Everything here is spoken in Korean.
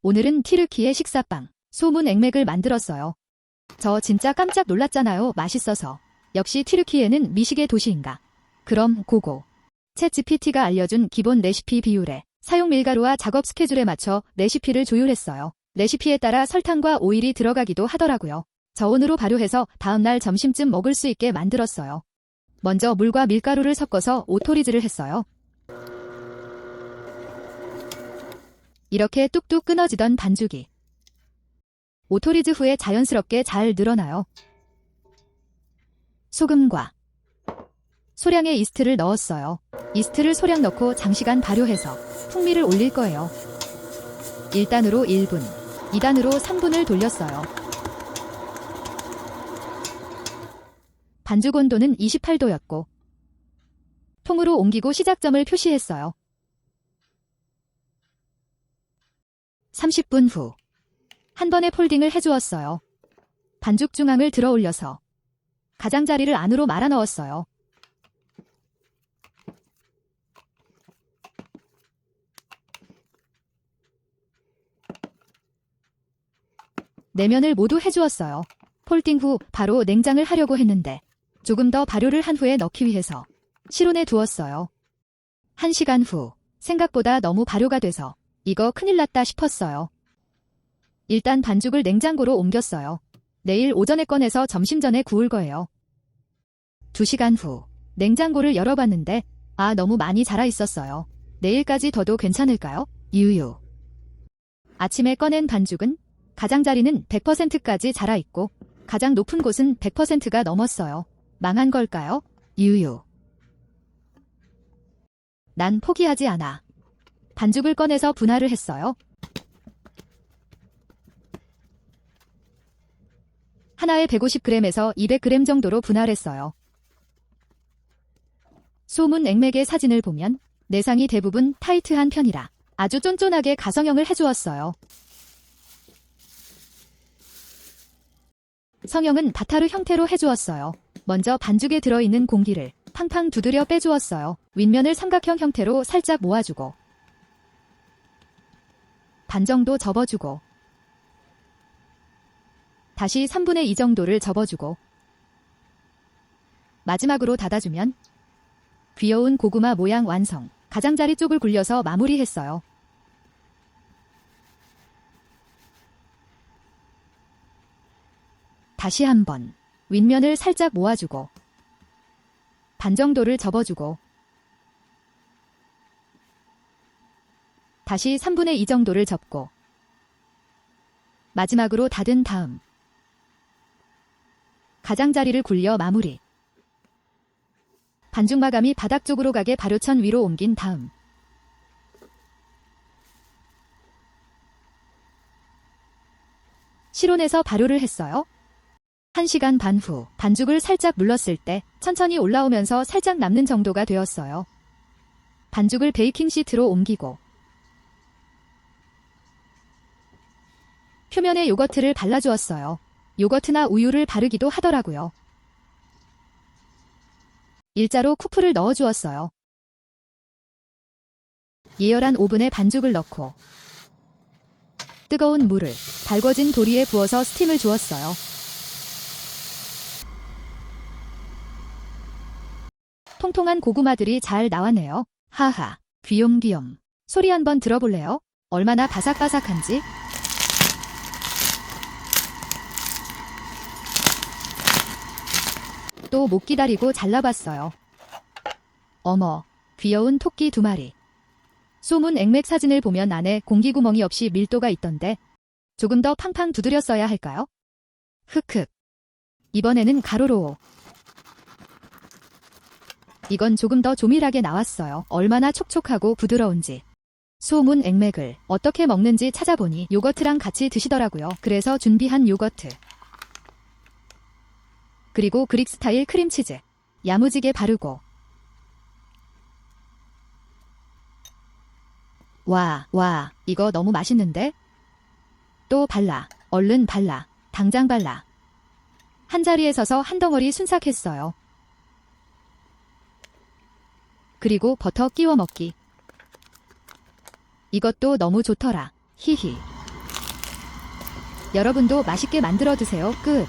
오늘은 티르키의 식사빵, 소문 액맥을 만들었어요. 저 진짜 깜짝 놀랐잖아요. 맛있어서. 역시 티르키예는 미식의 도시인가. 그럼 고고. 챗GPT가 알려준 기본 레시피 비율에 사용 밀가루와 작업 스케줄에 맞춰 레시피를 조율했어요. 레시피에 따라 설탕과 오일이 들어가기도 하더라고요. 저온으로 발효해서 다음날 점심쯤 먹을 수 있게 만들었어요. 먼저 물과 밀가루를 섞어서 오토리즈를 했어요. 이렇게 뚝뚝 끊어지던 반죽이 오토리즈 후에 자연스럽게 잘 늘어나요. 소금과 소량의 이스트를 넣었어요. 이스트를 소량 넣고 장시간 발효해서 풍미를 올릴 거예요. 1단으로 1분, 2단으로 3분을 돌렸어요. 반죽 온도는 28도였고 통으로 옮기고 시작점을 표시했어요. 30분 후 한 번에 폴딩을 해주었어요. 반죽 중앙을 들어 올려서 가장자리를 안으로 말아 넣었어요. 내면을 모두 해주었어요. 폴딩 후 바로 냉장을 하려고 했는데 조금 더 발효를 한 후에 넣기 위해서 실온에 두었어요. 1시간 후 생각보다 너무 발효가 돼서 이거 큰일 났다 싶었어요. 일단 반죽을 냉장고로 옮겼어요. 내일 오전에 꺼내서 점심 전에 구울 거예요. 2시간 후 냉장고를 열어봤는데 너무 많이 자라 있었어요. 내일까지 둬도 괜찮을까요? 유유. 아침에 꺼낸 반죽은 가장자리는 100%까지 자라 있고 가장 높은 곳은 100%가 넘었어요. 망한 걸까요? 유유. 난 포기하지 않아. 반죽을 꺼내서 분할을 했어요. 하나에 150g에서 200g 정도로 분할했어요. 소문 액맥의 사진을 보면 내상이 대부분 타이트한 편이라 아주 쫀쫀하게 가성형을 해주었어요. 성형은 바타르 형태로 해주었어요. 먼저 반죽에 들어있는 공기를 팡팡 두드려 빼주었어요. 윗면을 삼각형 형태로 살짝 모아주고 반 정도 접어주고 다시 3분의 2 정도를 접어주고 마지막으로 닫아주면 귀여운 고구마 모양 완성. 가장자리 쪽을 굴려서 마무리했어요. 다시 한번 윗면을 살짝 모아주고 반 정도를 접어주고 다시 3분의 2 정도를 접고 마지막으로 닫은 다음 가장자리를 굴려 마무리. 반죽 마감이 바닥 쪽으로 가게 발효천 위로 옮긴 다음 실온에서 발효를 했어요. 1시간 반 후 반죽을 살짝 눌렀을 때 천천히 올라오면서 살짝 남는 정도가 되었어요. 반죽을 베이킹 시트로 옮기고 표면에 요거트를 발라주었어요. 요거트나 우유를 바르기도 하더라고요. 일자로 쿠프를 넣어주었어요. 예열한 오븐에 반죽을 넣고 뜨거운 물을 달궈진 도리에 부어서 스팀을 주었어요. 통통한 고구마들이 잘 나왔네요. 하하, 귀염귀염. 소리 한번 들어볼래요? 얼마나 바삭바삭한지. 또 못 기다리고 잘라봤어요. 어머, 귀여운 토끼 2마리. 소문 액맥 사진을 보면 안에 공기구멍이 없이 밀도가 있던데 조금 더 팡팡 두드렸어야 할까요? 흑흑. 이번에는 가로로. 이건 조금 더 조밀하게 나왔어요. 얼마나 촉촉하고 부드러운지. 소문 액맥을 어떻게 먹는지 찾아보니 요거트랑 같이 드시더라고요. 그래서 준비한 요거트. 그리고 그릭 스타일 크림치즈. 야무지게 바르고. 와, 이거 너무 맛있는데? 또 발라. 얼른 발라. 당장 발라. 한자리에 서서 한 덩어리 순삭했어요. 그리고 버터 끼워 먹기. 이것도 너무 좋더라. 히히. 여러분도 맛있게 만들어 드세요. 끝.